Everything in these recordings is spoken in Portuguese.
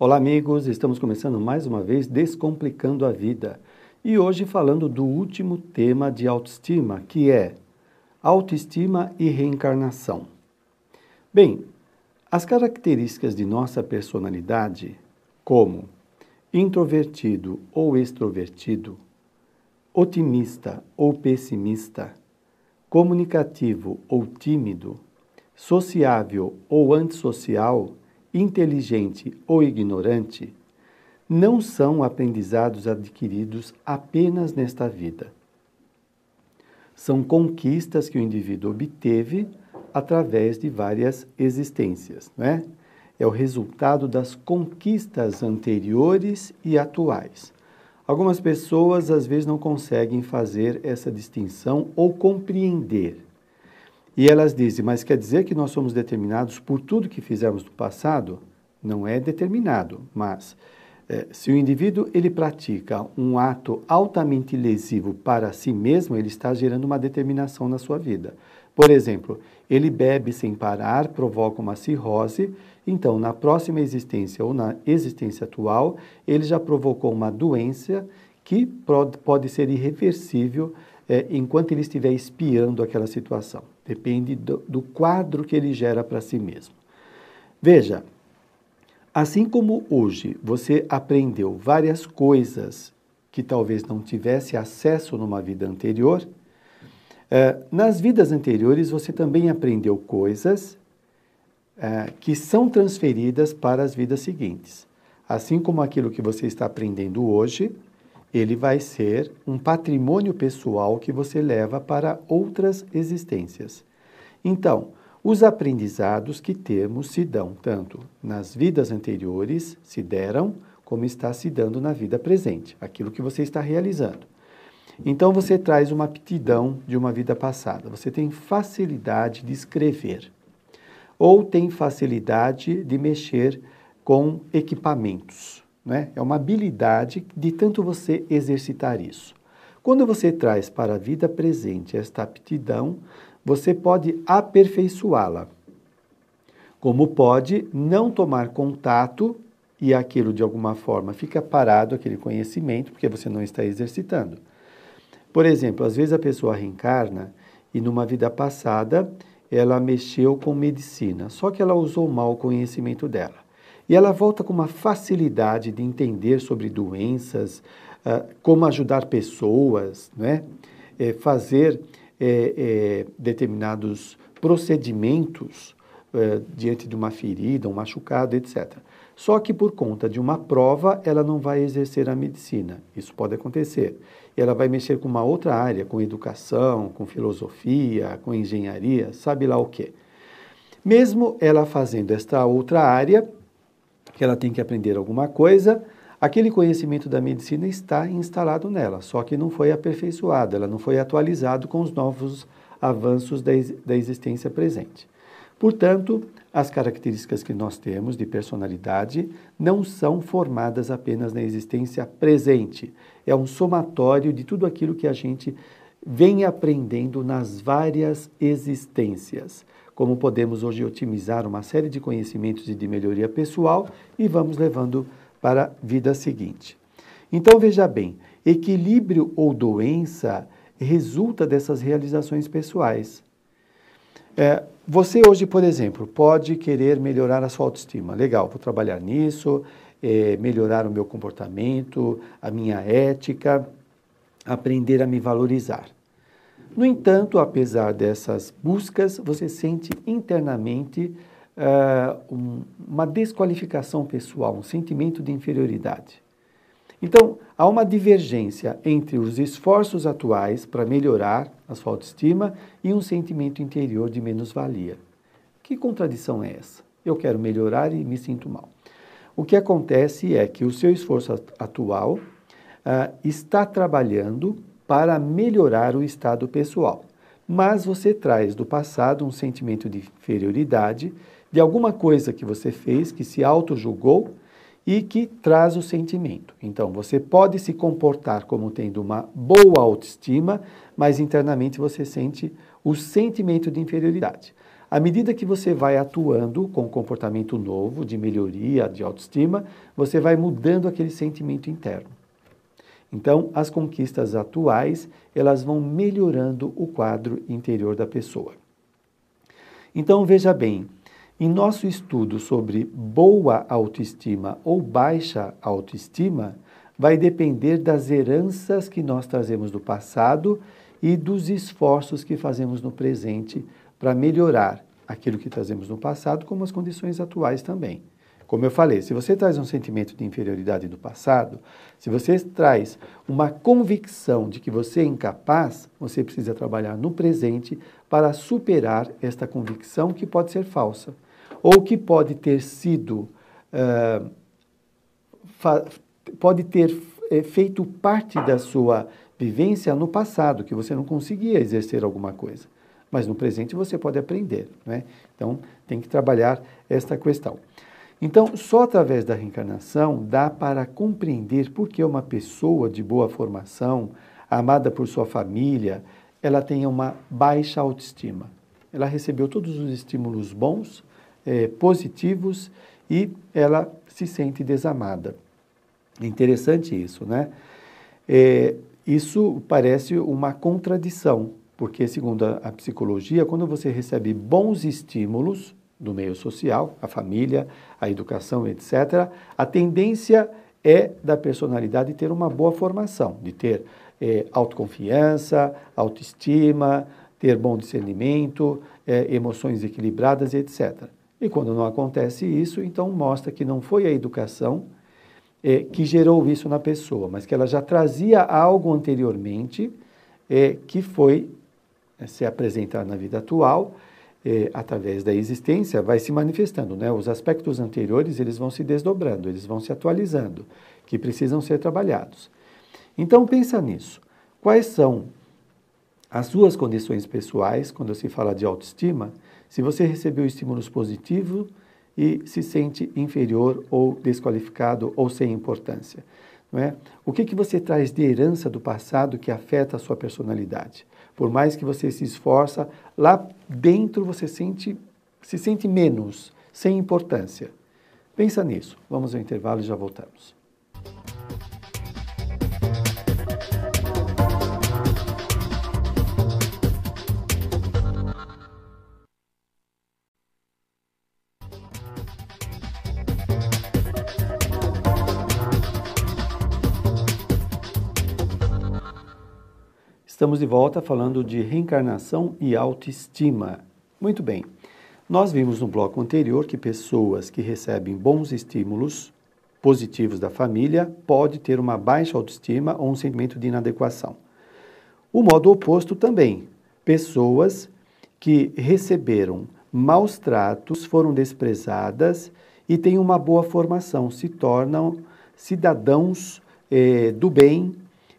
Olá, amigos! Estamos começando mais uma vez Descomplicando a Vida. E hoje falando do último tema de autoestima, que é autoestima e reencarnação. Bem, as características de nossa personalidade, como introvertido ou extrovertido, otimista ou pessimista, comunicativo ou tímido, sociável ou antissocial, inteligente ou ignorante, não são aprendizados adquiridos apenas nesta vida. São conquistas que o indivíduo obteve através de várias existências, né? É o resultado das conquistas anteriores e atuais. Algumas pessoas às vezes não conseguem fazer essa distinção ou compreender. E elas dizem, mas quer dizer que nós somos determinados por tudo que fizemos no passado? Não é determinado, mas se o indivíduo ele pratica um ato altamente lesivo para si mesmo, ele está gerando uma determinação na sua vida. Por exemplo, ele bebe sem parar, provoca uma cirrose, então na próxima existência ou na existência atual, ele já provocou uma doença que pode ser irreversível enquanto ele estiver espiando aquela situação. Depende do quadro que ele gera para si mesmo. Veja, assim como hoje você aprendeu várias coisas que talvez não tivesse acesso numa vida anterior, nas vidas anteriores você também aprendeu coisas que são transferidas para as vidas seguintes. Assim como aquilo que você está aprendendo hoje, ele vai ser um patrimônio pessoal que você leva para outras existências. Então, os aprendizados que temos se dão tanto nas vidas anteriores, se deram, como está se dando na vida presente, aquilo que você está realizando. Então, você traz uma aptidão de uma vida passada, você tem facilidade de escrever, ou tem facilidade de mexer com equipamentos. Né? É uma habilidade de tanto você exercitar isso. Quando você traz para a vida presente esta aptidão, você pode aperfeiçoá-la. Como pode não tomar contato e aquilo de alguma forma fica parado, aquele conhecimento, porque você não está exercitando. Por exemplo, às vezes a pessoa reencarna e numa vida passada ela mexeu com medicina, só que ela usou mal o conhecimento dela. E ela volta com uma facilidade de entender sobre doenças, como ajudar pessoas, né? Fazer determinados procedimentos diante de uma ferida, um machucado, etc. Só que por conta de uma prova, ela não vai exercer a medicina. Isso pode acontecer. Ela vai mexer com uma outra área, com educação, com filosofia, com engenharia, sabe lá o quê. Mesmo ela fazendo esta outra área, que ela tem que aprender alguma coisa, aquele conhecimento da medicina está instalado nela, só que não foi aperfeiçoado, ela não foi atualizado com os novos avanços da existência presente. Portanto, as características que nós temos de personalidade não são formadas apenas na existência presente, é um somatório de tudo aquilo que a gente vem aprendendo nas várias existências. Como podemos hoje otimizar uma série de conhecimentos e de melhoria pessoal e vamos levando para a vida seguinte. Então, veja bem, equilíbrio ou doença resulta dessas realizações pessoais. Você hoje, por exemplo, pode querer melhorar a sua autoestima. Legal, vou trabalhar nisso, melhorar o meu comportamento, a minha ética, aprender a me valorizar. No entanto, apesar dessas buscas, você sente internamente uma desqualificação pessoal, um sentimento de inferioridade. Então, há uma divergência entre os esforços atuais para melhorar a sua autoestima e um sentimento interior de menos-valia. Que contradição é essa? Eu quero melhorar e me sinto mal. O que acontece é que o seu esforço atual está trabalhando para melhorar o estado pessoal. Mas você traz do passado um sentimento de inferioridade, de alguma coisa que você fez, que se auto-julgou e que traz o sentimento. Então, você pode se comportar como tendo uma boa autoestima, mas internamente você sente o sentimento de inferioridade. À medida que você vai atuando com um comportamento novo, de melhoria, de autoestima, você vai mudando aquele sentimento interno. Então, as conquistas atuais, elas vão melhorando o quadro interior da pessoa. Então, veja bem, em nosso estudo sobre boa autoestima ou baixa autoestima, vai depender das heranças que nós trazemos do passado e dos esforços que fazemos no presente para melhorar aquilo que trazemos no passado, como as condições atuais também. Como eu falei, se você traz um sentimento de inferioridade do passado, se você traz uma convicção de que você é incapaz, você precisa trabalhar no presente para superar esta convicção que pode ser falsa, ou que pode ter sido, pode ter feito parte da sua vivência no passado, que você não conseguia exercer alguma coisa. Mas no presente você pode aprender, né? Então, tem que trabalhar esta questão. Então, só através da reencarnação dá para compreender por que uma pessoa de boa formação, amada por sua família, ela tenha uma baixa autoestima. Ela recebeu todos os estímulos bons, positivos, e ela se sente desamada. É interessante isso, né? Isso parece uma contradição, porque, segundo a psicologia, quando você recebe bons estímulos do meio social, a família, a educação, etc., a tendência é da personalidade ter uma boa formação, de ter autoconfiança, autoestima, ter bom discernimento, emoções equilibradas, etc. E quando não acontece isso, então mostra que não foi a educação que gerou isso na pessoa, mas que ela já trazia algo anteriormente que foi se apresentar na vida atual, através da existência, vai se manifestando, né? Os aspectos anteriores, eles vão se desdobrando, eles vão se atualizando, que precisam ser trabalhados. Então, pensa nisso. Quais são as suas condições pessoais, quando se fala de autoestima, se você recebeu estímulos positivos e se sente inferior ou desqualificado ou sem importância, não é? O que você traz de herança do passado que afeta a sua personalidade? Por mais que você se esforça, lá dentro você se sente menos, sem importância. Pensa nisso. Vamos ao intervalo e já voltamos. Estamos de volta falando de reencarnação e autoestima. Muito bem. Nós vimos no bloco anterior que pessoas que recebem bons estímulos positivos da família podem ter uma baixa autoestima ou um sentimento de inadequação. O modo oposto também. Pessoas que receberam maus tratos, foram desprezadas e têm uma boa formação, se tornam cidadãos do bem,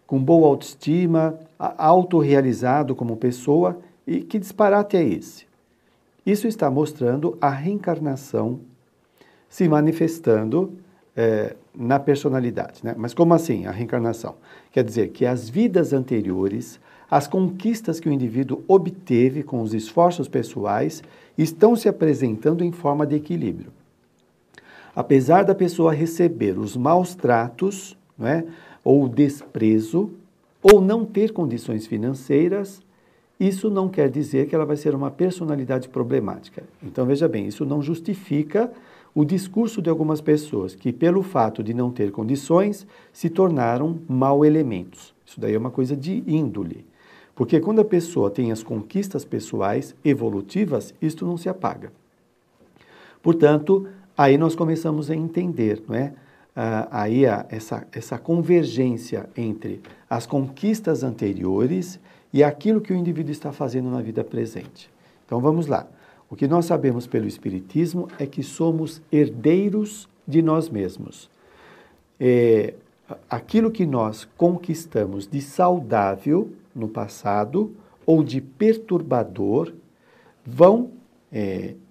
com boa autoestima, autorrealizado como pessoa. E que disparate é esse? Isso está mostrando a reencarnação se manifestando na personalidade, né? Mas como assim a reencarnação? Quer dizer que as vidas anteriores, as conquistas que o indivíduo obteve com os esforços pessoais, estão se apresentando em forma de equilíbrio. Apesar da pessoa receber os maus tratos, não é? Ou o desprezo, ou não ter condições financeiras, isso não quer dizer que ela vai ser uma personalidade problemática. Então, veja bem, isso não justifica o discurso de algumas pessoas que, pelo fato de não ter condições, se tornaram mau elementos. Isso daí é uma coisa de índole. Porque quando a pessoa tem as conquistas pessoais evolutivas, isto não se apaga. Portanto, aí nós começamos a entender, não é? Essa convergência entre as conquistas anteriores e aquilo que o indivíduo está fazendo na vida presente. Então vamos lá. O que nós sabemos pelo Espiritismo é que somos herdeiros de nós mesmos. Aquilo que nós conquistamos de saudável no passado ou de perturbador vão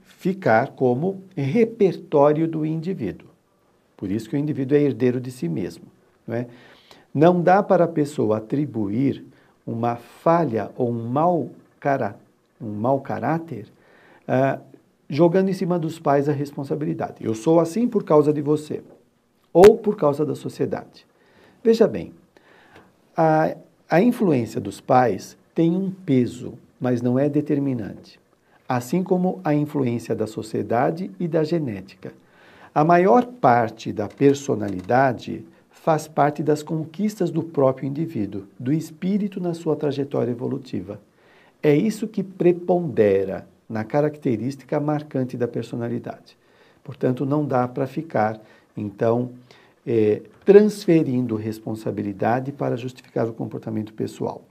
ficar como repertório do indivíduo. Por isso que o indivíduo é herdeiro de si mesmo, não é? Não dá para a pessoa atribuir uma falha ou um mau caráter jogando em cima dos pais a responsabilidade. Eu sou assim por causa de você, ou por causa da sociedade. Veja bem, a influência dos pais tem um peso, mas não é determinante. Assim como a influência da sociedade e da genética. A maior parte da personalidade faz parte das conquistas do próprio indivíduo, do espírito na sua trajetória evolutiva. É isso que prepondera na característica marcante da personalidade. Portanto, não dá para ficar, então, transferindo responsabilidade para justificar o comportamento pessoal.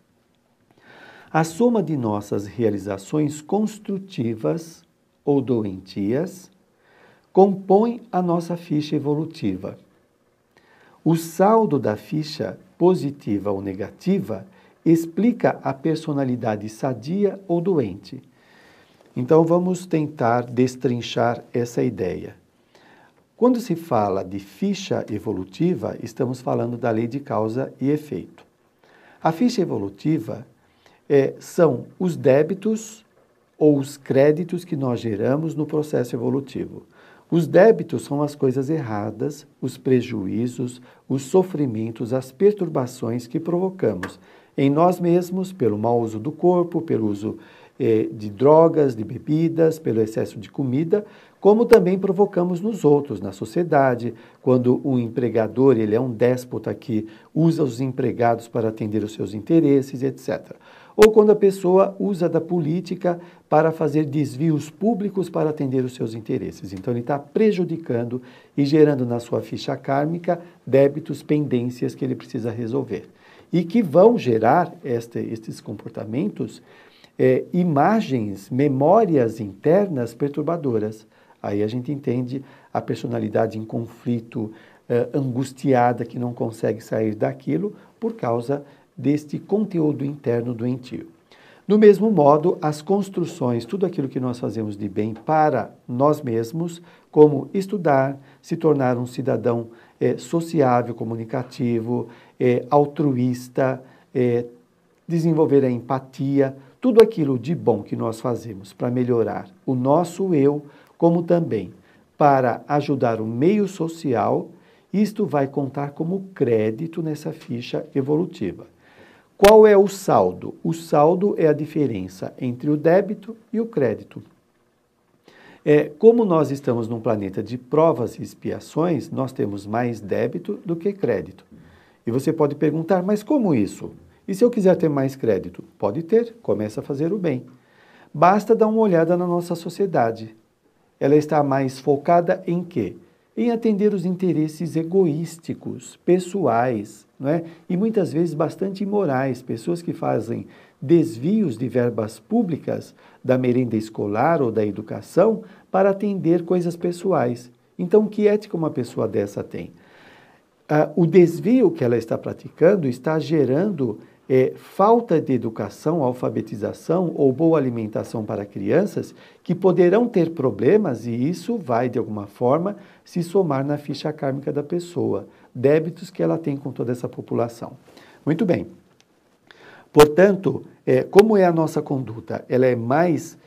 A soma de nossas realizações construtivas ou doentias compõe a nossa ficha evolutiva. O saldo da ficha, positiva ou negativa, explica a personalidade sadia ou doente. Então, vamos tentar destrinchar essa ideia. Quando se fala de ficha evolutiva, estamos falando da lei de causa e efeito. A ficha evolutiva são os débitos ou os créditos que nós geramos no processo evolutivo. Os débitos são as coisas erradas, os prejuízos, os sofrimentos, as perturbações que provocamos em nós mesmos, pelo mau uso do corpo, pelo uso de drogas, de bebidas, pelo excesso de comida, como também provocamos nos outros, na sociedade, quando o empregador ele é um déspota que usa os empregados para atender os seus interesses, etc. Ou quando a pessoa usa da política para fazer desvios públicos para atender os seus interesses. Então, ele está prejudicando e gerando na sua ficha kármica débitos, pendências que ele precisa resolver. E que vão gerar estes comportamentos, imagens, memórias internas perturbadoras. Aí a gente entende a personalidade em conflito, angustiada, que não consegue sair daquilo por causa deste conteúdo interno doentio. Do mesmo modo, as construções, tudo aquilo que nós fazemos de bem para nós mesmos, como estudar, se tornar um cidadão sociável, comunicativo, altruísta, desenvolver a empatia, tudo aquilo de bom que nós fazemos para melhorar o nosso eu, como também para ajudar o meio social, isto vai contar como crédito nessa ficha evolutiva. Qual é o saldo? O saldo é a diferença entre o débito e o crédito. Como nós estamos num planeta de provas e expiações, nós temos mais débito do que crédito. E você pode perguntar, mas como isso? E se eu quiser ter mais crédito? Pode ter, começa a fazer o bem. Basta dar uma olhada na nossa sociedade. Ela está mais focada em quê? Em atender os interesses egoísticos, pessoais, não é? E muitas vezes bastante imorais, pessoas que fazem desvios de verbas públicas da merenda escolar ou da educação para atender coisas pessoais. Então, que ética uma pessoa dessa tem? O desvio que ela está praticando está gerando falta de educação, alfabetização ou boa alimentação para crianças que poderão ter problemas e isso vai, de alguma forma, se somar na ficha kármica da pessoa, débitos que ela tem com toda essa população. Muito bem. Portanto, como é a nossa conduta? Ela é mais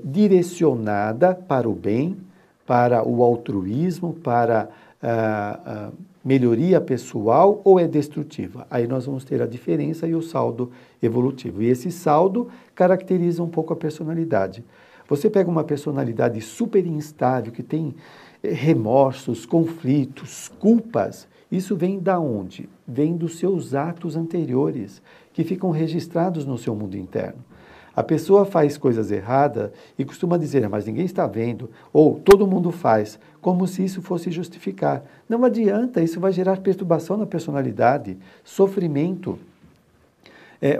direcionada para o bem, para o altruísmo, para a melhoria pessoal ou é destrutiva? Aí nós vamos ter a diferença e o saldo evolutivo. E esse saldo caracteriza um pouco a personalidade. Você pega uma personalidade super instável, que tem remorsos, conflitos, culpas, isso vem da onde? Vem dos seus atos anteriores, que ficam registrados no seu mundo interno. A pessoa faz coisas erradas e costuma dizer, mas ninguém está vendo, ou todo mundo faz, como se isso fosse justificar. Não adianta, isso vai gerar perturbação na personalidade, sofrimento.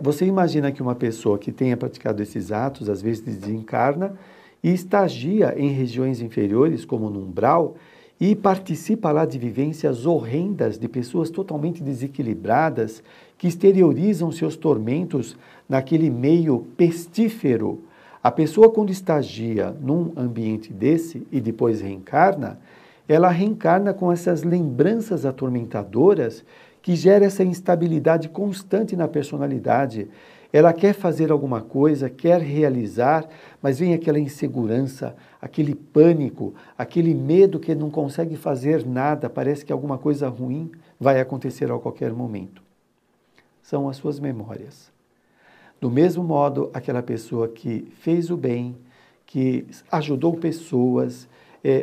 Você imagina que uma pessoa que tenha praticado esses atos, às vezes desencarna e estagia em regiões inferiores, como no umbral, e participa lá de vivências horrendas de pessoas totalmente desequilibradas, que exteriorizam seus tormentos naquele meio pestífero. A pessoa, quando estagia num ambiente desse e depois reencarna, ela reencarna com essas lembranças atormentadoras que gera essa instabilidade constante na personalidade, Ela quer fazer alguma coisa, quer realizar, mas vem aquela insegurança, aquele pânico, aquele medo que não consegue fazer nada, parece que alguma coisa ruim vai acontecer a qualquer momento. São as suas memórias. Do mesmo modo, aquela pessoa que fez o bem, que ajudou pessoas,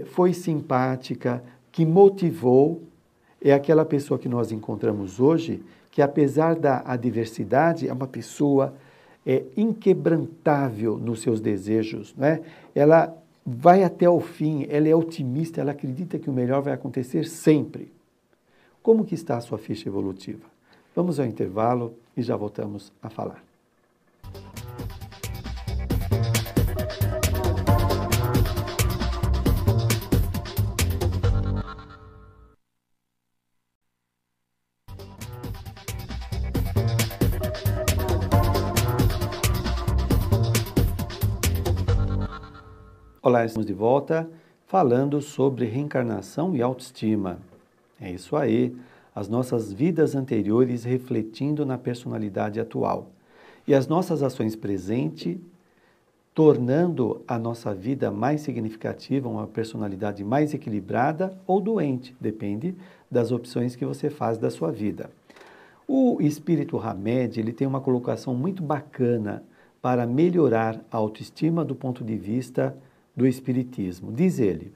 foi simpática, que motivou, é aquela pessoa que nós encontramos hoje, que apesar da adversidade, é uma pessoa inquebrantável nos seus desejos, né? Ela vai até o fim, ela é otimista, ela acredita que o melhor vai acontecer sempre. Como que está a sua ficha evolutiva? Vamos ao intervalo e já voltamos a falar. Olá, estamos de volta falando sobre reencarnação e autoestima. É isso aí, as nossas vidas anteriores refletindo na personalidade atual. E as nossas ações presentes tornando a nossa vida mais significativa, uma personalidade mais equilibrada ou doente, depende das opções que você faz da sua vida. O espírito Hamed, ele tem uma colocação muito bacana para melhorar a autoestima do ponto de vista do espiritismo. Diz ele: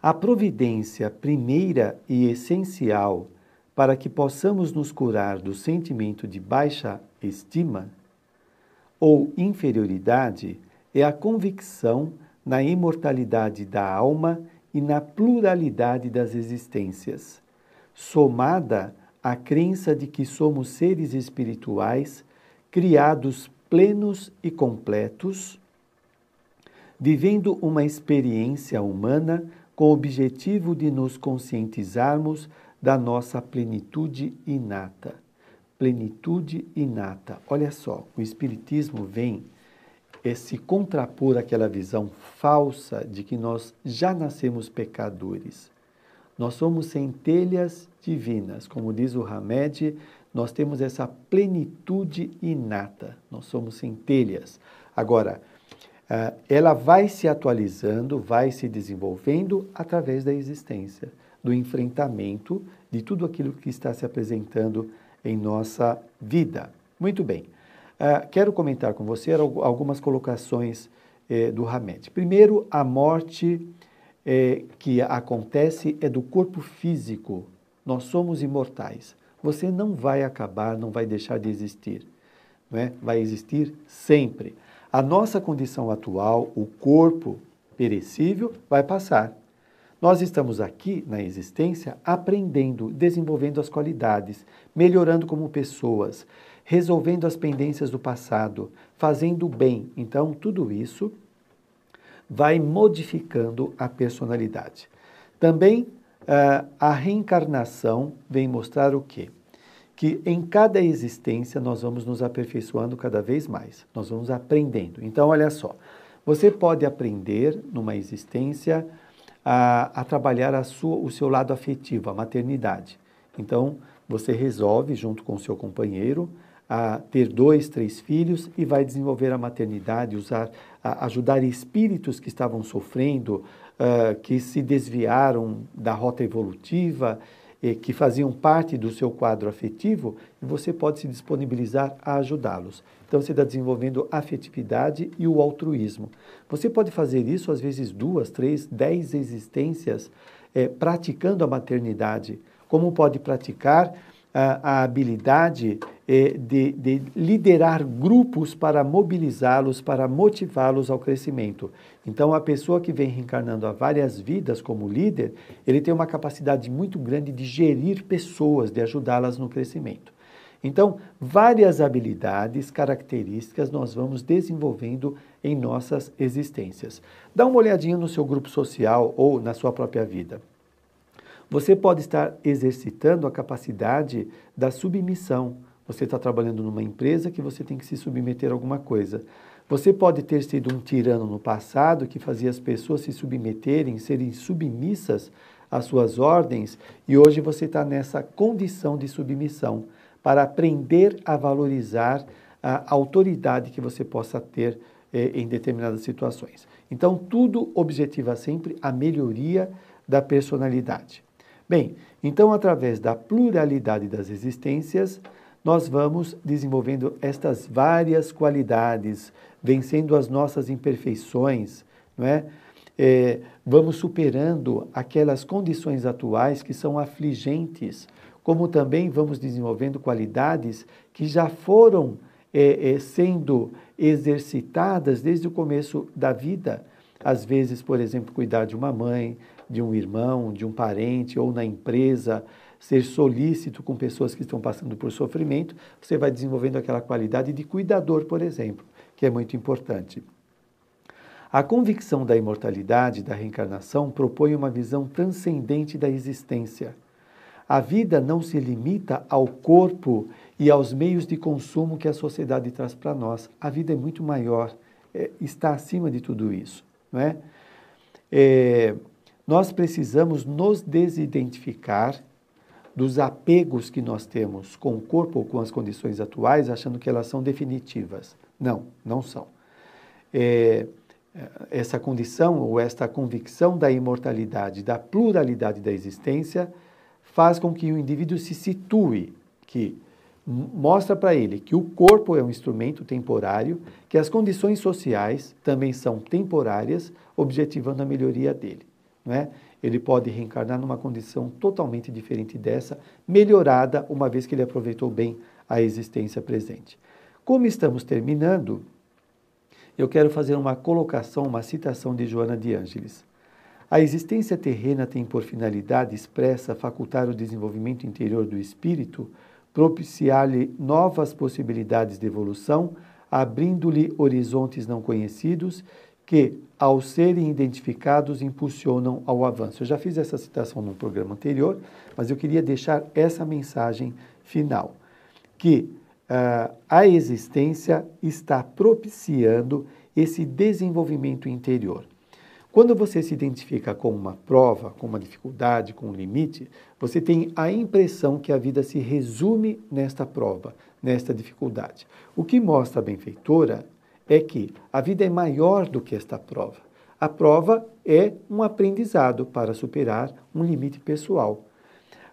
a providência primeira e essencial para que possamos nos curar do sentimento de baixa estima ou inferioridade é a convicção na imortalidade da alma e na pluralidade das existências, somada à crença de que somos seres espirituais criados plenos e completos, vivendo uma experiência humana com o objetivo de nos conscientizarmos da nossa plenitude inata. Plenitude inata. Olha só, o Espiritismo vem se contrapor àquela visão falsa de que nós já nascemos pecadores. Nós somos centelhas divinas. Como diz o Hamed, nós temos essa plenitude inata. Nós somos centelhas. Agora, ela vai se atualizando, vai se desenvolvendo através da existência, do enfrentamento de tudo aquilo que está se apresentando em nossa vida. Muito bem. Quero comentar com você algumas colocações do Hamed. Primeiro, a morte que acontece é do corpo físico. Nós somos imortais. Você não vai acabar, não vai deixar de existir. Não é? Vai existir sempre. A nossa condição atual, o corpo perecível, vai passar. Nós estamos aqui na existência aprendendo, desenvolvendo as qualidades, melhorando como pessoas, resolvendo as pendências do passado, fazendo o bem. Então, tudo isso vai modificando a personalidade. Também a reencarnação vem mostrar o quê? Que em cada existência nós vamos nos aperfeiçoando cada vez mais, nós vamos aprendendo. Então, olha só, você pode aprender numa existência a trabalhar o seu lado afetivo, a maternidade. Então, você resolve, junto com o seu companheiro, a ter 2, 3 filhos e vai desenvolver a maternidade, ajudar espíritos que estavam sofrendo, que se desviaram da rota evolutiva, que faziam parte do seu quadro afetivo, e você pode se disponibilizar a ajudá-los. Então, você está desenvolvendo a afetividade e o altruísmo. Você pode fazer isso, às vezes, 2, 3, 10 existências, praticando a maternidade. Como pode praticar a habilidade de liderar grupos para mobilizá-los, para motivá-los ao crescimento. Então, a pessoa que vem reencarnando há várias vidas como líder, ele tem uma capacidade muito grande de gerir pessoas, de ajudá-las no crescimento. Então, várias habilidades, características nós vamos desenvolvendo em nossas existências. Dá uma olhadinha no seu grupo social ou na sua própria vida. Você pode estar exercitando a capacidade da submissão. Você está trabalhando numa empresa que você tem que se submeter a alguma coisa. Você pode ter sido um tirano no passado que fazia as pessoas se submeterem, serem submissas às suas ordens, e hoje você está nessa condição de submissão para aprender a valorizar a autoridade que você possa ter em determinadas situações. Então, tudo objetiva sempre a melhoria da personalidade. Bem, então, através da pluralidade das existências, nós vamos desenvolvendo estas várias qualidades, vencendo as nossas imperfeições, não é? Vamos superando aquelas condições atuais que são afligentes, como também vamos desenvolvendo qualidades que já foram sendo exercitadas desde o começo da vida. Às vezes, por exemplo, cuidar de uma mãe, de um irmão, de um parente ou na empresa, ser solícito com pessoas que estão passando por sofrimento, você vai desenvolvendo aquela qualidade de cuidador, por exemplo, que é muito importante. A convicção da imortalidade, da reencarnação, propõe uma visão transcendente da existência. A vida não se limita ao corpo e aos meios de consumo que a sociedade traz para nós. A vida é muito maior, está acima de tudo isso, não é? Nós precisamos nos desidentificar dos apegos que nós temos com o corpo ou com as condições atuais, achando que elas são definitivas. Não, não são. Essa condição ou esta convicção da imortalidade, da pluralidade da existência, faz com que o indivíduo se situe, que mostra para ele que o corpo é um instrumento temporário, que as condições sociais também são temporárias, objetivando a melhoria dele, não é? Ele pode reencarnar numa condição totalmente diferente dessa, melhorada, uma vez que ele aproveitou bem a existência presente. Como estamos terminando, eu quero fazer uma colocação, uma citação de Joana de Ângeles. A existência terrena tem por finalidade expressa facultar o desenvolvimento interior do espírito, propiciar-lhe novas possibilidades de evolução, abrindo-lhe horizontes não conhecidos, que, ao serem identificados, impulsionam ao avanço. Eu já fiz essa citação no programa anterior, mas eu queria deixar essa mensagem final, que a existência está propiciando esse desenvolvimento interior. Quando você se identifica com uma prova, com uma dificuldade, com um limite, você tem a impressão que a vida se resume nesta prova, nesta dificuldade. O que mostra a benfeitora é que a vida é maior do que esta prova. A prova é um aprendizado para superar um limite pessoal.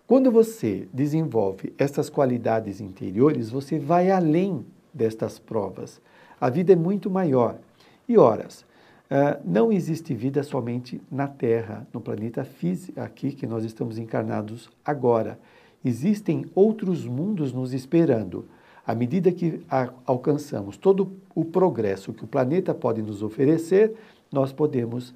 Quando você desenvolve essas qualidades interiores, você vai além destas provas. A vida é muito maior. E horas, não existe vida somente na Terra, no planeta físico, aqui que nós estamos encarnados agora. Existem outros mundos nos esperando. À medida que alcançamos todo o progresso que o planeta pode nos oferecer, nós podemos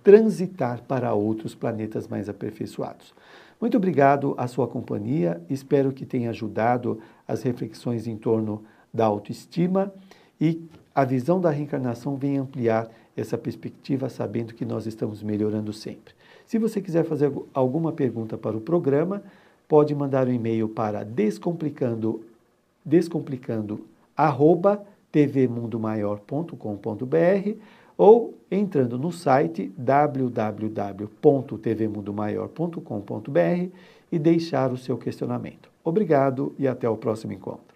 transitar para outros planetas mais aperfeiçoados. Muito obrigado à sua companhia, espero que tenha ajudado as reflexões em torno da autoestima e a visão da reencarnação vem ampliar essa perspectiva, sabendo que nós estamos melhorando sempre. Se você quiser fazer alguma pergunta para o programa, pode mandar um e-mail para descomplicando@tvmundomaior.com.br ou entrando no site www.tvmundomaior.com.br e deixar o seu questionamento. Obrigado e até o próximo encontro.